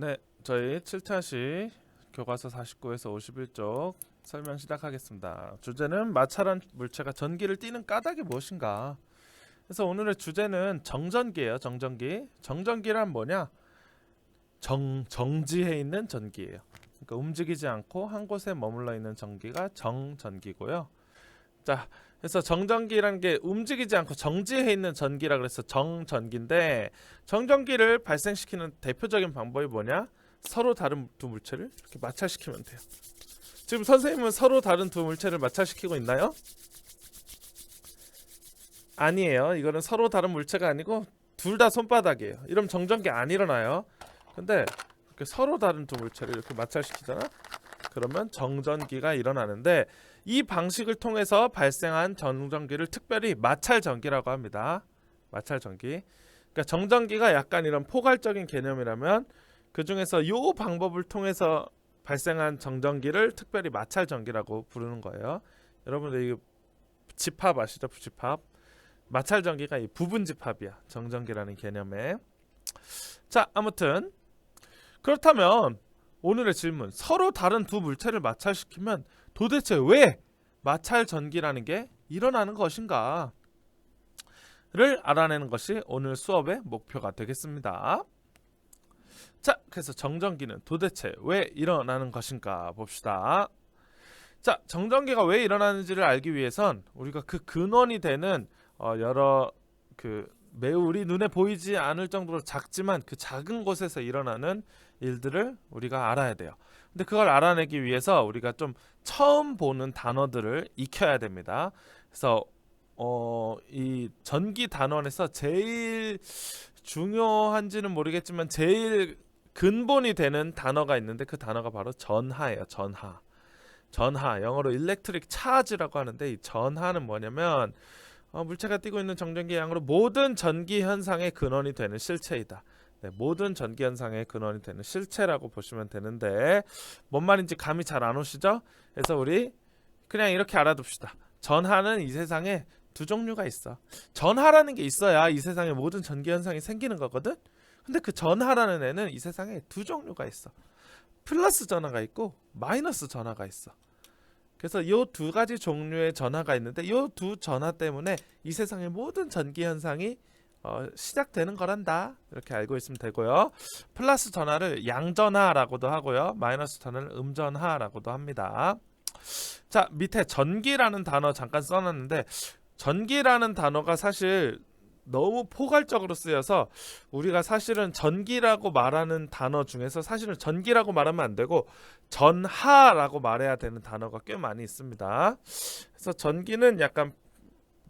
네, 저희 7차시 교과서 49에서 51쪽 설명 시작하겠습니다. 주제는 마찰한 물체가 전기를 띠는 까닭이 무엇인가? 그래서 오늘의 주제는 정전기예요. 정전기. 정전기란 뭐냐? 정지해 있는 전기예요. 그러니까 움직이지 않고 한 곳에 머물러 있는 전기가 정전기고요. 자, 그래서 정전기라는 게 움직이지 않고 정지해 있는 전기라 그래서 정전기인데, 정전기를 발생시키는 대표적인 방법이 뭐냐? 서로 다른 두 물체를 이렇게 마찰시키면 돼요. 지금 선생님은 서로 다른 두 물체를 마찰시키고 있나요? 아니에요. 이거는 서로 다른 물체가 아니고 둘 다 손바닥이에요. 이러면 정전기 안 일어나요. 근데 이렇게 서로 다른 두 물체를 이렇게 마찰시키잖아. 그러면 정전기가 일어나는데, 이 방식을 통해서 발생한 정전기를 특별히 마찰전기라고 합니다. 마찰전기. 그러니까 정전기가 약간 이런 포괄적인 개념이라면, 그 중에서 이 방법을 통해서 발생한 정전기를 특별히 마찰전기라고 부르는 거예요. 여러분들 이 집합 아시죠? 집합. 마찰전기가 이 부분 집합이야. 정전기라는 개념에. 자, 아무튼 그렇다면 오늘의 질문, 서로 다른 두 물체를 마찰시키면 도대체 왜 마찰 전기라는 게 일어나는 것인가? 를 알아내는 것이 오늘 수업의 목표가 되겠습니다. 자, 그래서 정전기는 도대체 왜 일어나는 것인가 봅시다. 자, 정전기가 왜 일어나는지를 알기 위해선 우리가 그 근원이 되는 여러 매우 우리 눈에 보이지 않을 정도로 작지만 그 작은 곳에서 일어나는 일들을 우리가 알아야 돼요. 근데 그걸 알아내기 위해서 우리가 좀 처음 보는 단어들을 익혀야 됩니다. 그래서 이 전기 단원에서 제일 중요한지는 모르겠지만 제일 근본이 되는 단어가 있는데, 그 단어가 바로 전하예요. 전하. 영어로 일렉트릭 차지라고 하는데, 이 전하는 뭐냐면 물체가 띠고 있는 정전기 양으로 모든 전기 현상의 근원이 되는 실체이다. 네, 모든 전기 현상의 근원이 되는 실체라고 보시면 되는데, 뭔 말인지 감이 잘 안 오시죠? 그래서 우리 그냥 이렇게 알아둡시다. 전하는 이 세상에 두 종류가 있어. 전하라는 게 있어야 이 세상에 모든 전기 현상이 생기는 거거든. 근데 그 전하라는 애는 이 세상에 두 종류가 있어. 플러스 전하가 있고 마이너스 전하가 있어. 그래서 이 두 가지 종류의 전하가 있는데, 이 두 전하 때문에 이 세상의 모든 전기 현상이 시작되는 거란다. 이렇게 알고 있으면 되고요. 플러스 전하를 양전하라고도 하고요, 마이너스 전하를 음전하라고도 합니다. 자, 밑에 전기라는 단어 잠깐 써놨는데, 전기라는 단어가 사실 너무 포괄적으로 쓰여서 우리가 사실은 전기라고 말하는 단어 중에서 사실은 전기라고 말하면 안 되고 전하라고 말해야 되는 단어가 꽤 많이 있습니다. 그래서 전기는 약간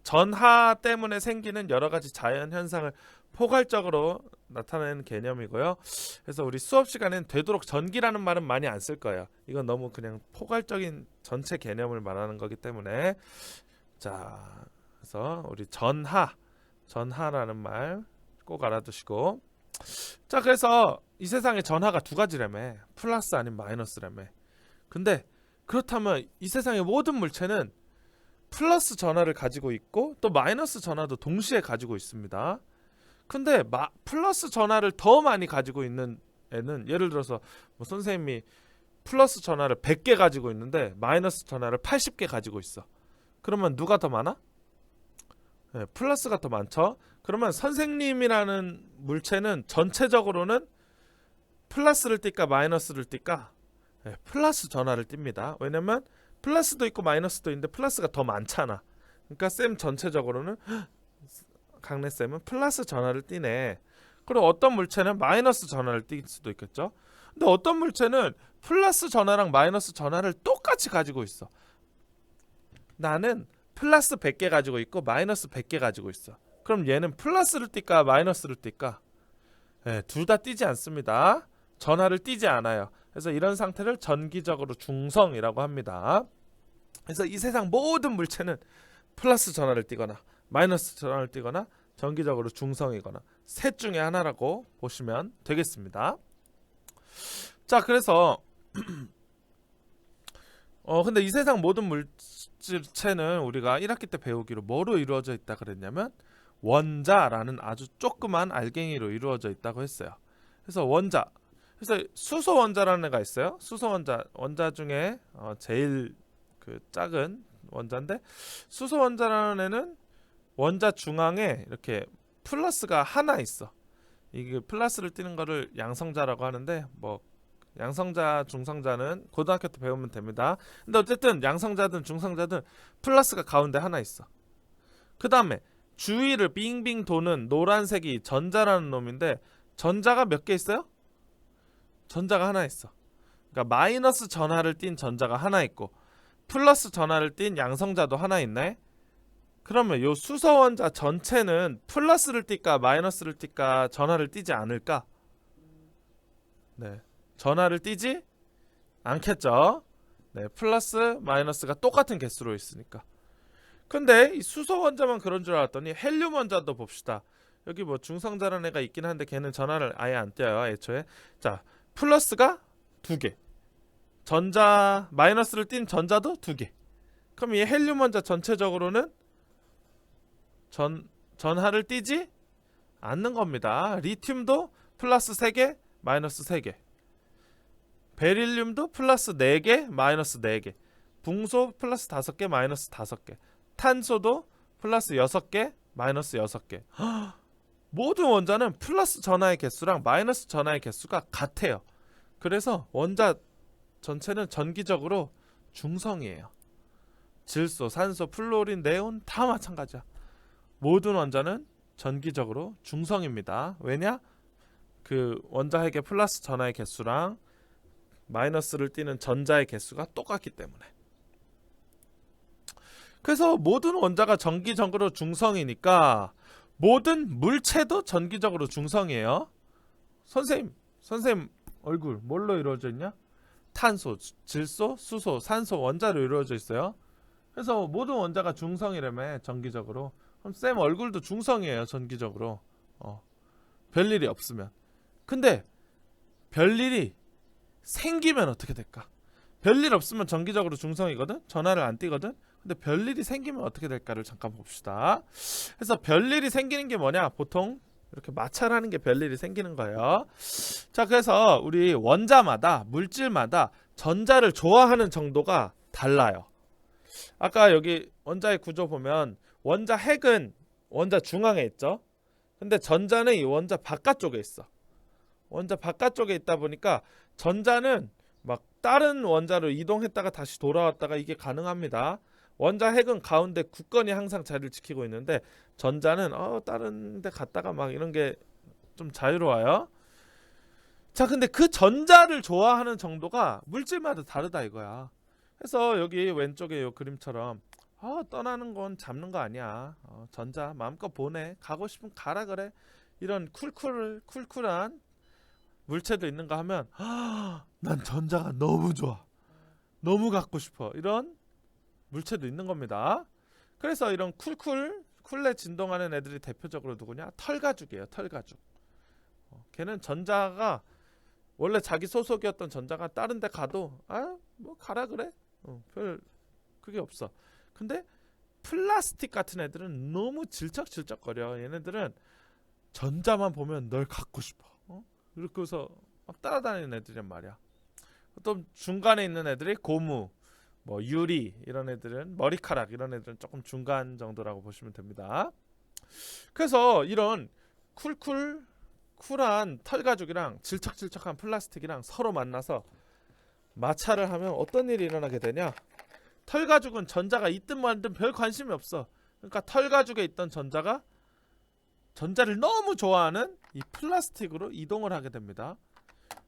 전하 때문에 생기는 여러 가지 자연 현상을 포괄적으로 나타내는 개념이고요. 그래서 우리 수업 시간에는 되도록 전기라는 말은 많이 안 쓸 거예요. 이건 너무 그냥 포괄적인 전체 개념을 말하는 거기 때문에. 자, 그래서 우리 전하라는 말 꼭 알아두시고. 자, 그래서 이 세상에 전하가 두 가지라며. 플러스 아닌 마이너스라며. 근데 그렇다면 이 세상의 모든 물체는 플러스 전하를 가지고 있고 또 마이너스 전하도 동시에 가지고 있습니다. 근데 플러스 전하를 더 많이 가지고 있는 애는, 예를 들어서 뭐 선생님이 플러스 전하를 100개 가지고 있는데 마이너스 전하를 80개 가지고 있어. 그러면 누가 더 많아? 네, 플러스가 더 많죠. 그러면 선생님이라는 물체는 전체적으로는 플러스를 띨까 마이너스를 띨까? 네, 플러스 전하를 띨니다. 왜냐면 플러스도 있고 마이너스도 있는데 플러스가 더 많잖아. 그러니까 쌤 전체적으로는, 강래쌤은 플러스 전하를 띠네. 그리고 어떤 물체는 마이너스 전하를 띌 수도 있겠죠. 근데 어떤 물체는 플러스 전하랑 마이너스 전하를 똑같이 가지고 있어. 나는 플러스 100개 가지고 있고 마이너스 100개 가지고 있어. 그럼 얘는 플러스를 띨까 마이너스를 띨까? 네, 둘 다 띄지 않습니다. 전하를 띄지 않아요. 그래서 이런 상태를 전기적으로 중성이라고 합니다. 그래서 이 세상 모든 물체는 플러스 전하를 띠거나 마이너스 전하를 띠거나 전기적으로 중성이거나 셋 중에 하나라고 보시면 되겠습니다. 자, 그래서 근데 이 세상 모든 물질체는 우리가 1학기 때 배우기로 뭐로 이루어져 있다 그랬냐면 원자라는 아주 조그만 알갱이로 이루어져 있다고 했어요. 그래서 원자, 그래서 수소 원자라는 애가 있어요. 수소 원자 중에 제일 그 작은 원자인데, 수소 원자라는 애는 원자 중앙에 이렇게 플러스가 하나 있어. 이게 플러스를 띄는 거를 양성자라고 하는데, 뭐 양성자, 중성자는 고등학교 때 배우면 됩니다. 근데 어쨌든 양성자든 중성자든 플러스가 가운데 하나 있어. 그 다음에 주위를 빙빙 도는 노란색이 전자라는 놈인데, 전자가 몇 개 있어요? 전자가 하나 있어. 그러니까 마이너스 전하를 띤 전자가 하나 있고 플러스 전하를 띤 양성자도 하나 있네. 그러면 요 수소 원자 전체는 플러스를 띌까 마이너스를 띌까 전하를 띠지 않을까? 네, 전하를 띠지 않겠죠. 네, 플러스 마이너스가 똑같은 개수로 있으니까. 근데 이 수소 원자만 그런 줄 알았더니 헬륨 원자도 봅시다. 여기 뭐 중성자라는 애가 있긴 한데 걔는 전하를 아예 안 띄어요, 애초에. 자, 플러스가 2개, 전자 마이너스를 띤 전자도 2개. 그럼 이 헬륨 원자 전체적으로는 전하를 띠지 않는 겁니다. 리튬도 플러스 3개, 마이너스 3개. 베릴륨도 플러스 4개, 마이너스 4개. 붕소 플러스 5개, 마이너스 5개. 탄소도 플러스 6개, 마이너스 6개. 모든 원자는 플러스 전하의 개수랑 마이너스 전하의 개수가 같아요. 그래서 원자 전체는 전기적으로 중성이에요. 질소, 산소, 플로린, 네온 다 마찬가지야. 모든 원자는 전기적으로 중성입니다. 왜냐? 그 원자핵의 플러스 전하의 개수랑 마이너스를 띠는 전자의 개수가 똑같기 때문에. 그래서 모든 원자가 전기적으로 중성이니까 모든 물체도 전기적으로 중성이에요. 선생님 얼굴 뭘로 이루어져 있냐? 탄소, 질소, 수소, 산소, 원자로 이루어져 있어요. 그래서 모든 원자가 중성이라며 전기적으로. 그럼 쌤 얼굴도 중성이에요, 전기적으로. 별일이 없으면. 근데 별일이 생기면 어떻게 될까? 별일 없으면 전기적으로 중성이거든? 전하를 안 띄거든? 근데 별일이 생기면 어떻게 될까를 잠깐 봅시다. 그래서 별일이 생기는 게 뭐냐? 보통 이렇게 마찰하는 게 별일이 생기는 거예요. 자, 그래서 우리 원자마다, 물질마다 전자를 좋아하는 정도가 달라요. 아까 여기 원자의 구조 보면 원자 핵은 원자 중앙에 있죠. 근데 전자는 이 원자 바깥쪽에 있어. 원자 바깥쪽에 있다 보니까 전자는 막 다른 원자로 이동했다가 다시 돌아왔다가 이게 가능합니다. 원자 핵은 가운데 굳건히 항상 자리를 지키고 있는데 전자는 다른 데 갔다가 막 이런 게 좀 자유로워요. 자, 근데 그 전자를 좋아하는 정도가 물질마다 다르다 이거야. 그래서 여기 왼쪽에 이 그림처럼 떠나는 건 잡는 거 아니야. 전자 마음껏 보내. 가고 싶으면 가라 그래. 이런 쿨쿨한 물체도 있는가 하면 난 전자가 너무 좋아. 너무 갖고 싶어. 이런 물체도 있는 겁니다. 그래서 이런 쿨에 진동하는 애들이 대표적으로 누구냐? 털가죽이에요. 털가죽. 걔는 전자가 원래 자기 소속이었던 전자가 다른 데 가도 뭐 가라 그래. 별 그게 없어. 근데 플라스틱 같은 애들은 너무 질척질척거려. 얘네들은 전자만 보면 널 갖고 싶어. 그래서 막 따라다니는 애들이란 말이야. 또 중간에 있는 애들이 고무, 뭐 유리 이런 애들은 머리카락 이런 애들은 조금 중간 정도라고 보시면 됩니다. 그래서 이런 쿨한 털가죽이랑 질척질척한 플라스틱이랑 서로 만나서 마찰을 하면 어떤 일이 일어나게 되냐? 털가죽은 전자가 있든 말든 별 관심이 없어. 그러니까 털가죽에 있던 전자가 전자를 너무 좋아하는 이 플라스틱으로 이동을 하게 됩니다.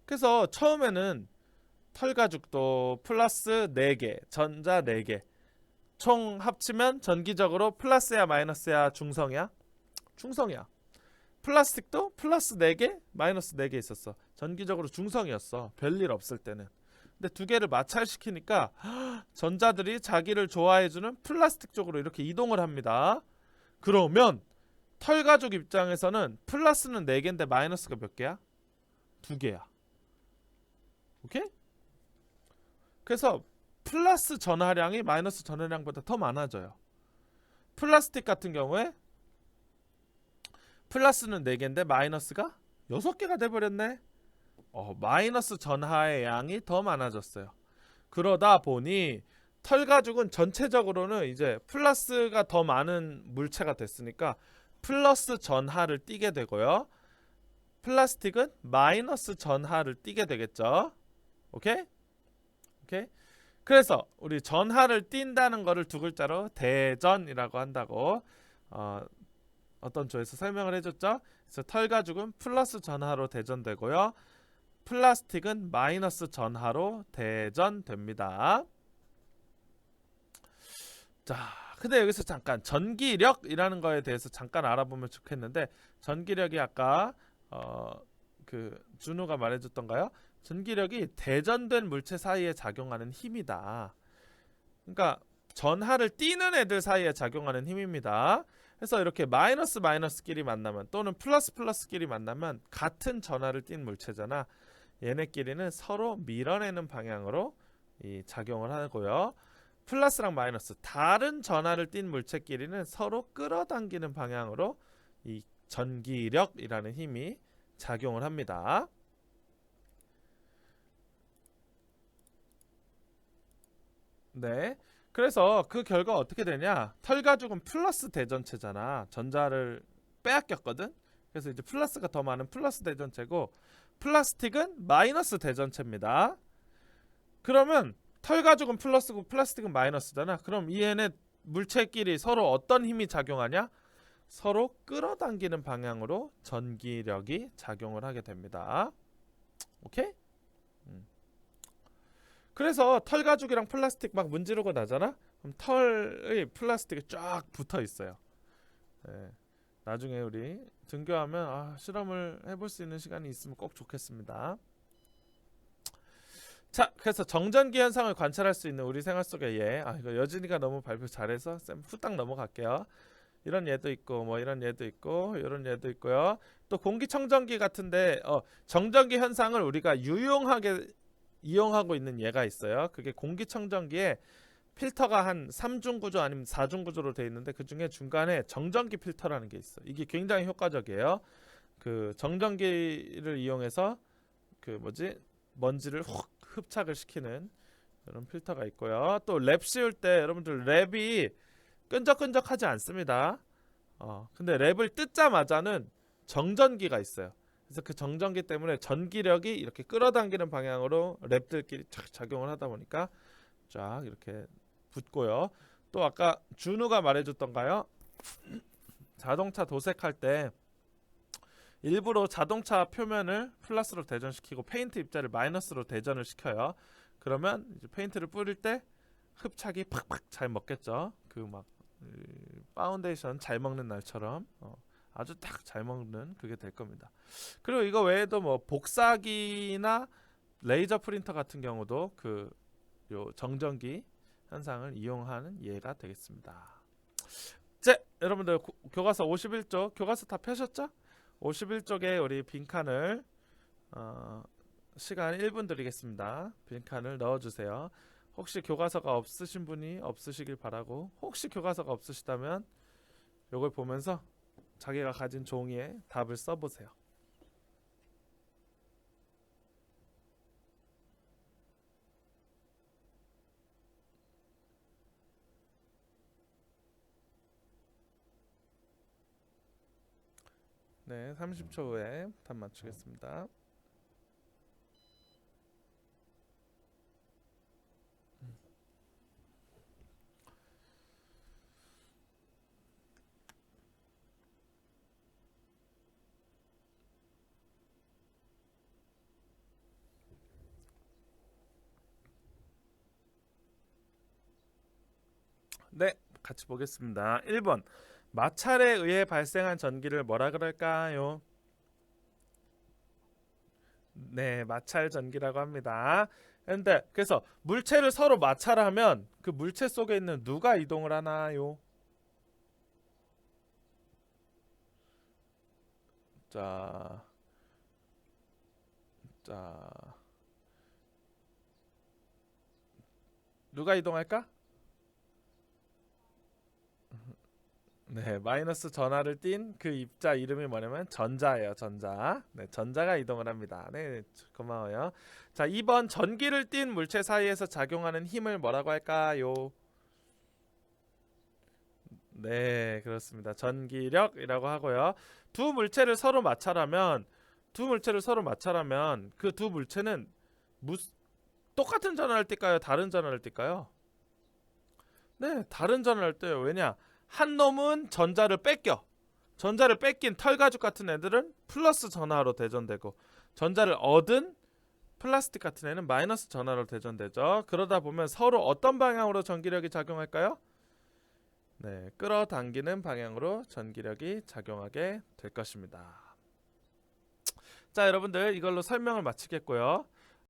그래서 처음에는 털가죽도 플러스 4개, 전자 4개 총 합치면 전기적으로 플러스야 마이너스야 중성이야? 중성이야. 플라스틱도 플러스 4개, 마이너스 4개 있었어. 전기적으로 중성이었어. 별일 없을 때는. 근데 두 개를 마찰시키니까 전자들이 자기를 좋아해주는 플라스틱 쪽으로 이렇게 이동을 합니다. 그러면 털가죽 입장에서는 플러스는 4개인데 마이너스가 몇 개야? 2개야. 오케이? 그래서 플러스 전하량이 마이너스 전하량보다 더 많아져요. 플라스틱 같은 경우에 플러스는 4개인데 마이너스가 6개가 돼버렸네. 마이너스 전하의 양이 더 많아졌어요. 그러다 보니 털 가죽은 전체적으로는 이제 플러스가 더 많은 물체가 됐으니까 플러스 전하를 띠게 되고요. 플라스틱은 마이너스 전하를 띠게 되겠죠. 오케이? 오케이? 그래서 우리 전하를 띈다는 거를 두 글자로 대전이라고 한다고 어떤 조에서 설명을 해줬죠. 그래서 털 가죽은 플러스 전하로 대전되고요. 플라스틱은 마이너스 전하로 대전됩니다. 자, 근데 여기서 잠깐 전기력이라는 거에 대해서 잠깐 알아보면 좋겠는데, 전기력이 아까 그 준우가 말해줬던가요? 전기력이 대전된 물체 사이에 작용하는 힘이다. 그러니까 전하를 띠는 애들 사이에 작용하는 힘입니다. 그래서 이렇게 마이너스 마이너스끼리 만나면 또는 플러스 플러스끼리 만나면 같은 전하를 띈 물체잖아. 얘네끼리는 서로 밀어내는 방향으로 이 작용을 하고요. 플러스랑 마이너스 다른 전하를 띤 물체끼리는 서로 끌어당기는 방향으로 이 전기력이라는 힘이 작용을 합니다. 네. 그래서 그 결과 어떻게 되냐? 털 가죽은 플러스 대전체잖아. 전자를 빼앗겼거든. 그래서 이제 플러스가 더 많은 플러스 대전체고, 플라스틱은 마이너스 대전체입니다. 그러면 털 가죽은 플러스고 플라스틱은 마이너스잖아. 그럼 이 얘네 물체끼리 서로 어떤 힘이 작용하냐? 서로 끌어당기는 방향으로 전기력이 작용을 하게 됩니다. 오케이? 그래서 털 가죽이랑 플라스틱 막 문지르고 나잖아. 그럼 털의 플라스틱이 쫙 붙어 있어요. 네. 나중에 우리 등교하면 실험을 해볼 수 있는 시간이 있으면 꼭 좋겠습니다. 자, 그래서 정전기 현상을 관찰할 수 있는 우리 생활 속의 예. 이거 여진이가 너무 발표 잘해서 쌤 후딱 넘어갈게요. 이런 예도 있고 뭐 이런 예도 있고 이런 예도 있고요. 또 공기청정기 같은데 정전기 현상을 우리가 유용하게 이용하고 있는 예가 있어요. 그게 공기청정기에 필터가 한 3중 구조 아니면 4중 구조로 되어 있는데 그 중에 중간에 정전기 필터라는 게 있어. 이게 굉장히 효과적이에요. 그 정전기를 이용해서 그 먼지를 훅 흡착을 시키는 이런 필터가 있고요. 또 랩 씌울 때 여러분들 랩이 끈적끈적하지 않습니다. 근데 랩을 뜯자마자는 정전기가 있어요. 그래서 그 정전기 때문에 전기력이 이렇게 끌어당기는 방향으로 랩들끼리 착 작용을 하다 보니까 쫙 이렇게 붙고요. 또 아까 준우가 말해줬던가요? 자동차 도색할 때 일부러 자동차 표면을 플러스로 대전시키고 페인트 입자를 마이너스로 대전을 시켜요. 그러면 이제 페인트를 뿌릴 때 흡착이 팍팍 잘 먹겠죠. 그 막 파운데이션 잘 먹는 날처럼 아주 딱 잘 먹는 그게 될 겁니다. 그리고 이거 외에도 뭐 복사기나 레이저 프린터 같은 경우도 그 요 정전기 현상을 이용하는 예가 되겠습니다. 자, 여러분들 교과서 51쪽 교과서 다 펴셨죠? 51쪽에 우리 빈칸을 시간 1분 드리겠습니다. 빈칸을 넣어주세요. 혹시 교과서가 없으신 분이 없으시길 바라고, 혹시 교과서가 없으시다면 요걸 보면서 자기가 가진 종이에 답을 써보세요. 네, 30초 후에 답 맞추겠습니다. 네, 같이 보겠습니다. 1번 마찰에 의해 발생한 전기를 뭐라 그럴까요? 네, 마찰 전기라고 합니다. 그래서 물체를 서로 마찰하면 그 물체 속에 있는 누가 이동을 하나요? 자, 누가 이동할까? 네, 마이너스 전하를 띤 그 입자 이름이 뭐냐면 전자예요. 전자. 네, 전자가 이동을 합니다. 네, 고마워요. 자, 2번 전기를 띤 물체 사이에서 작용하는 힘을 뭐라고 할까요? 네, 그렇습니다. 전기력이라고 하고요. 두 물체를 서로 마찰하면 그 두 물체는 무, 똑같은 전하를 띌까요? 다른 전하를 띌까요? 네, 다른 전하를 떼요. 왜냐? 한 놈은 전자를 뺏긴 털가죽 같은 애들은 플러스 전하로 대전되고, 전자를 얻은 플라스틱 같은 애는 마이너스 전하로 대전되죠. 그러다 보면 서로 어떤 방향으로 전기력이 작용할까요? 네, 끌어당기는 방향으로 전기력이 작용하게 될 것입니다. 자, 여러분들 이걸로 설명을 마치겠고요.